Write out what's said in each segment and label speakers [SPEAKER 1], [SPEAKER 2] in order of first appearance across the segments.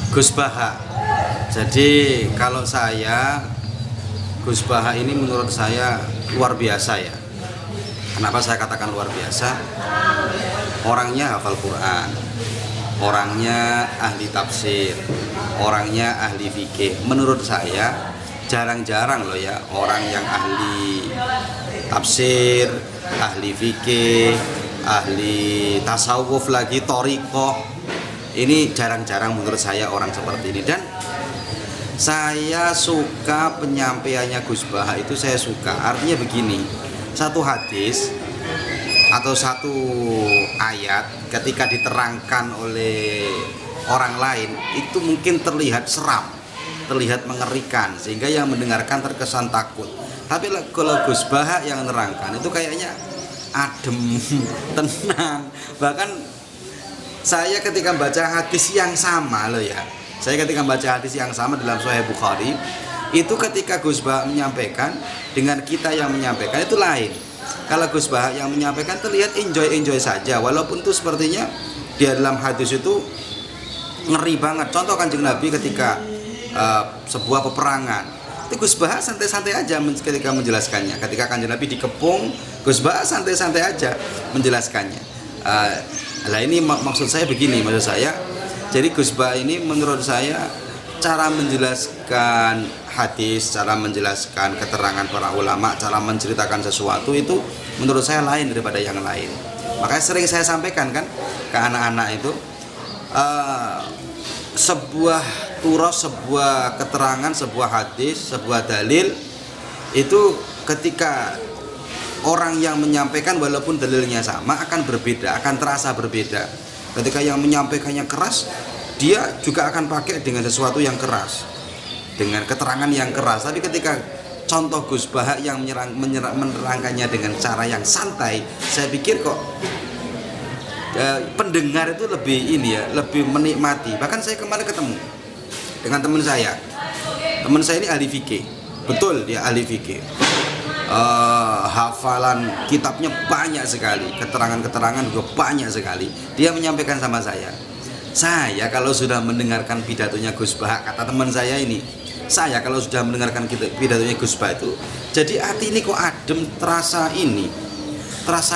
[SPEAKER 1] Gus Baha. Jadi kalau saya, Gus Baha ini menurut saya luar biasa ya. Kenapa saya katakan luar biasa? Orangnya hafal Quran, orangnya ahli tafsir, orangnya ahli fikih. Menurut saya jarang-jarang loh ya orang yang ahli tafsir, ahli fikih, ahli tasawuf lagi, thariqah. Ini jarang-jarang menurut saya orang seperti ini. Dan saya suka penyampaiannya Gus Baha itu, saya suka. Artinya begini, satu hadis atau satu ayat ketika diterangkan oleh orang lain itu mungkin terlihat seram, terlihat mengerikan, sehingga yang mendengarkan terkesan takut. Tapi kalau Gus Baha yang menerangkan itu kayaknya adem, tenang. Bahkan saya ketika baca hadis yang sama loh ya, saya ketika baca hadis yang sama dalam Sahih Bukhari, itu ketika Gus Baha menyampaikan dengan kita yang menyampaikan itu lain. Kalau Gus Baha yang menyampaikan terlihat enjoy saja, walaupun itu sepertinya di dalam hadis itu ngeri banget. Contoh Kanjeng Nabi ketika sebuah peperangan, itu Gus Baha santai-santai aja ketika menjelaskannya. Ketika Kanjeng Nabi dikepung, Gus Baha santai-santai aja menjelaskannya. Lah ini maksud saya begini, maksud saya, jadi Gus Baha ini menurut saya cara menjelaskan hadis, cara menjelaskan keterangan para ulama, cara menceritakan sesuatu itu menurut saya lain daripada yang lain. Makanya sering saya sampaikan kan ke anak-anak itu, sebuah turos, sebuah keterangan, sebuah hadis, sebuah dalil itu ketika orang yang menyampaikan walaupun dalilnya sama akan berbeda, akan terasa berbeda. Ketika yang menyampaikannya keras, dia juga akan pakai dengan sesuatu yang keras, dengan keterangan yang keras. Tapi ketika contoh Gus Baha yang menerangkannya dengan cara yang santai, saya pikir kok pendengar itu lebih ini ya, lebih menikmati. Bahkan saya kemarin ketemu dengan teman saya ini ahli fikih, betul dia ahli fikih. Hafalan kitabnya banyak sekali, keterangan-keterangan juga banyak sekali. Dia menyampaikan sama saya kalau sudah mendengarkan pidatonya Gus Baha, kata teman saya ini, saya kalau sudah mendengarkan pidatonya Gus Baha itu, jadi hati ini kok adem, terasa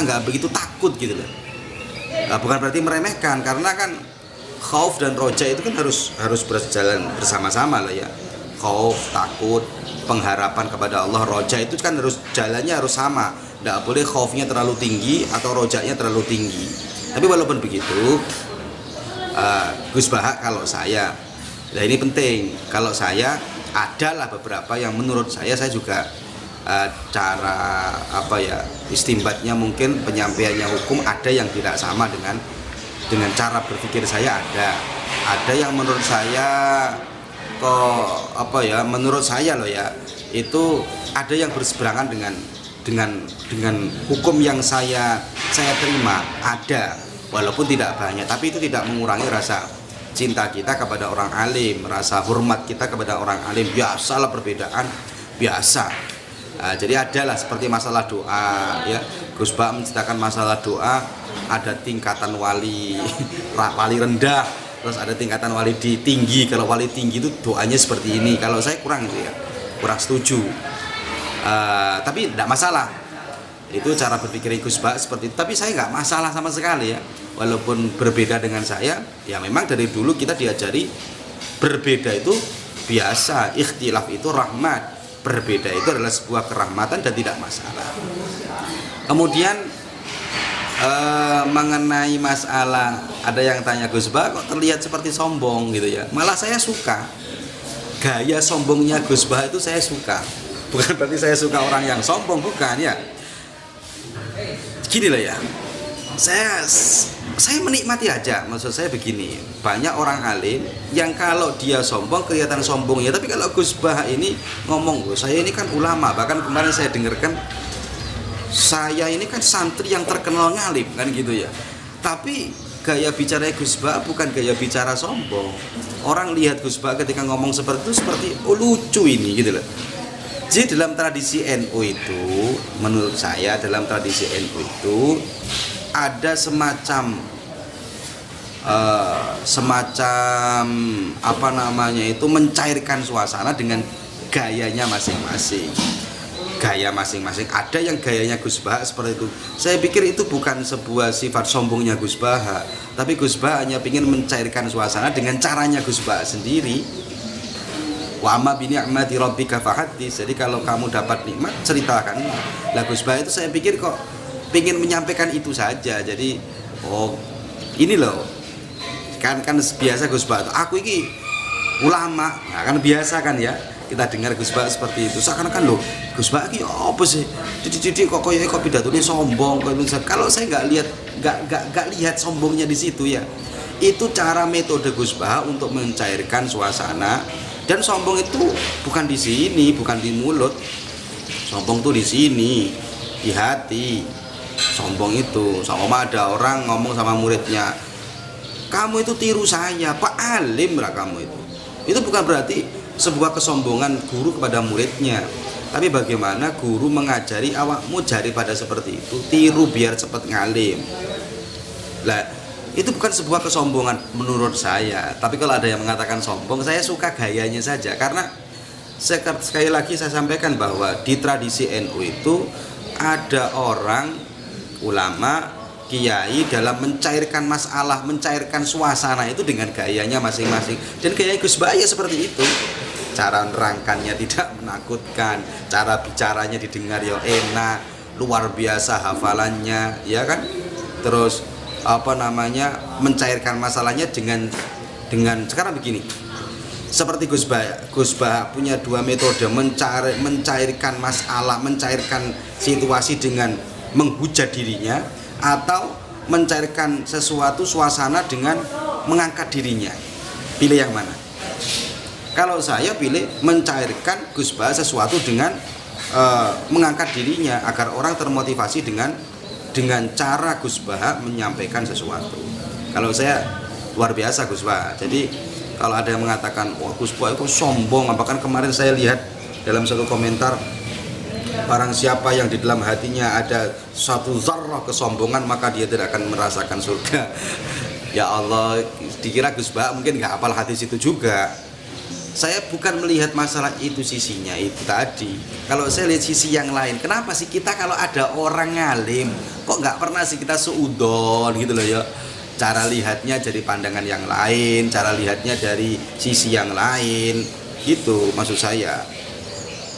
[SPEAKER 1] nggak begitu takut gitu loh. Bukan berarti meremehkan, karena kan khauf dan roja itu kan harus berjalan bersama-sama lah ya. Khauf, takut, pengharapan kepada Allah, roja itu kan jalannya harus sama. Tidak boleh khaufnya terlalu tinggi atau rojanya terlalu tinggi. Tapi walaupun begitu, Gus Baha kalau saya, nah ini penting, kalau saya adalah beberapa yang menurut saya juga cara istimbatnya mungkin penyampaiannya hukum ada yang tidak sama dengan cara berpikir saya, ada yang menurut saya menurut saya loh ya, itu ada yang berseberangan dengan hukum yang saya terima, ada, walaupun tidak banyak, tapi itu tidak mengurangi rasa cinta kita kepada orang alim, rasa hormat kita kepada orang alim. Biasalah perbedaan, biasa. Jadi adalah seperti masalah doa ya, Gus Baha menceritakan masalah doa, ada tingkatan wali rendah, terus ada tingkatan wali tinggi. Kalau wali tinggi itu doanya seperti ini. Kalau saya kurang setuju. Tapi tidak masalah. Itu cara berpikir Gus Baha seperti itu. Tapi saya nggak masalah sama sekali ya. Walaupun berbeda dengan saya, ya memang dari dulu kita diajari berbeda itu biasa. Ikhtilaf itu rahmat. Berbeda itu adalah sebuah kerahmatan dan tidak masalah. Kemudian mengenai masalah, ada yang tanya Gus Baha kok terlihat seperti sombong gitu ya. Malah saya suka gaya sombongnya Gus Baha itu, saya suka. Bukan berarti saya suka orang yang sombong, bukan ya. Gini lah ya, saya menikmati aja. Maksud saya begini, banyak orang alim yang kalau dia sombong kelihatan sombongnya, tapi kalau Gus Baha ini ngomong, saya ini kan ulama. Bahkan kemarin saya dengarkan, saya ini kan santri yang terkenal ngalim kan gitu ya. Tapi gaya bicara Gus Baha bukan gaya bicara sombong. Orang lihat Gus Baha ketika ngomong seperti itu seperti lucu ini gitu loh. Jadi dalam tradisi NU itu, menurut saya dalam tradisi NU itu ada semacam semacam apa namanya itu mencairkan suasana dengan gayanya masing-masing. Gaya masing-masing. Ada yang gayanya Gus Baha seperti itu. Saya pikir itu bukan sebuah sifat sombongnya Gus Baha, tapi Gus Baha hanya ingin mencairkan suasana dengan caranya Gus Baha sendiri. Wa amma bi ni'mati rabbika fahaddits. Jadi kalau kamu dapat nikmat, ceritakan. Lah Gus Baha itu saya pikir kok ingin menyampaikan itu saja. Jadi oh ini loh. Kan biasa Gus Baha, aku ini ulama. Nah, kan biasa kan ya. Kita dengar Gus Baha seperti itu, seakan-akan loh Gus Baha ini apa sih? Jadi kok pidatonya sombong. Kalau saya nggak lihat sombongnya di situ ya. Itu cara metode Gus Baha untuk mencairkan suasana. Dan sombong itu bukan di sini, bukan di mulut. Sombong tuh di sini, di hati. Sombong itu, sama ada orang ngomong sama muridnya, kamu itu tiru saya, Pak Alim lah kamu itu. Itu bukan berarti sebuah kesombongan guru kepada muridnya, tapi bagaimana guru mengajari awakmu jari pada seperti itu, tiru biar cepat ngalim. Lah itu bukan sebuah kesombongan menurut saya. Tapi kalau ada yang mengatakan sombong, saya suka gayanya saja. Karena sekali lagi saya sampaikan bahwa di tradisi NU itu ada orang ulama kiai dalam mencairkan masalah, mencairkan suasana itu dengan gayanya masing-masing. Dan gaya Gus Baha ya seperti itu. Cara nerangkannya tidak menakutkan, cara bicaranya didengar ya enak, luar biasa hafalannya, ya kan? Terus apa namanya, mencairkan masalahnya dengan sekarang begini. Seperti Gus Baha punya dua metode mencairkan masalah, mencairkan situasi dengan menghujat dirinya, atau mencairkan sesuatu suasana dengan mengangkat dirinya. Pilih yang mana? Kalau saya pilih mencairkan Gus Baha sesuatu dengan mengangkat dirinya agar orang termotivasi dengan cara Gus Baha menyampaikan sesuatu. Kalau saya luar biasa Gus Baha. Jadi kalau ada yang mengatakan wah Gus Baha itu sombong, bahkan kemarin saya lihat dalam satu komentar, barang siapa yang di dalam hatinya ada satu zarrah kesombongan maka dia tidak akan merasakan surga. Ya Allah, dikira Gus Baha mungkin nggak hafal hadis itu juga. Saya bukan melihat masalah itu sisinya itu tadi. Kalau saya lihat sisi yang lain, kenapa sih kita kalau ada orang ngalim kok nggak pernah sih kita seudon gitu loh ya. Cara lihatnya jadi pandangan yang lain, cara lihatnya dari sisi yang lain, gitu maksud saya.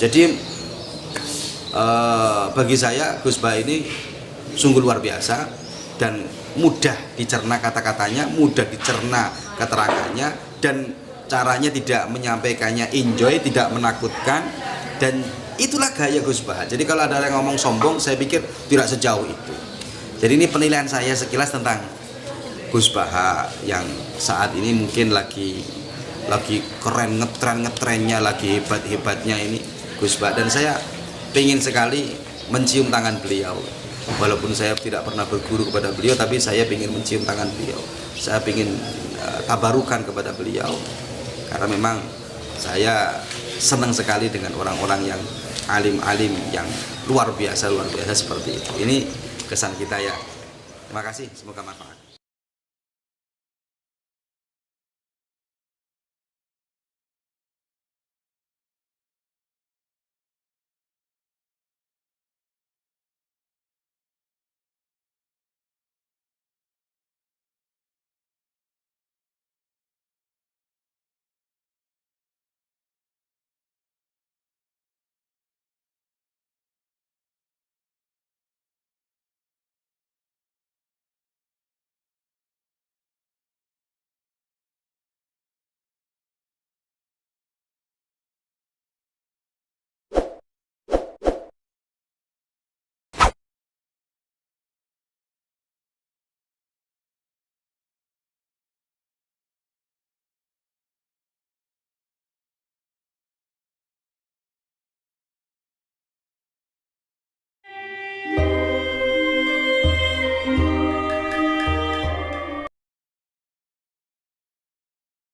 [SPEAKER 1] Jadi bagi saya Gus Baha ini sungguh luar biasa dan mudah dicerna kata-katanya, mudah dicerna keterangannya, dan caranya tidak menyampaikannya enjoy, tidak menakutkan, dan itulah gaya Gus Baha. Jadi kalau ada yang ngomong sombong, saya pikir tidak sejauh itu. Jadi ini penilaian saya sekilas tentang Gus Baha yang saat ini mungkin lagi keren, ngetrennya, lagi hebat-hebatnya ini Gus Baha, dan saya pengen sekali mencium tangan beliau. Walaupun saya tidak pernah berguru kepada beliau, tapi saya ingin mencium tangan beliau. Saya ingin tabarukan kepada beliau. Karena memang saya senang sekali dengan orang-orang yang alim-alim, yang luar biasa seperti itu. Ini kesan kita ya. Terima kasih, semoga manfaat.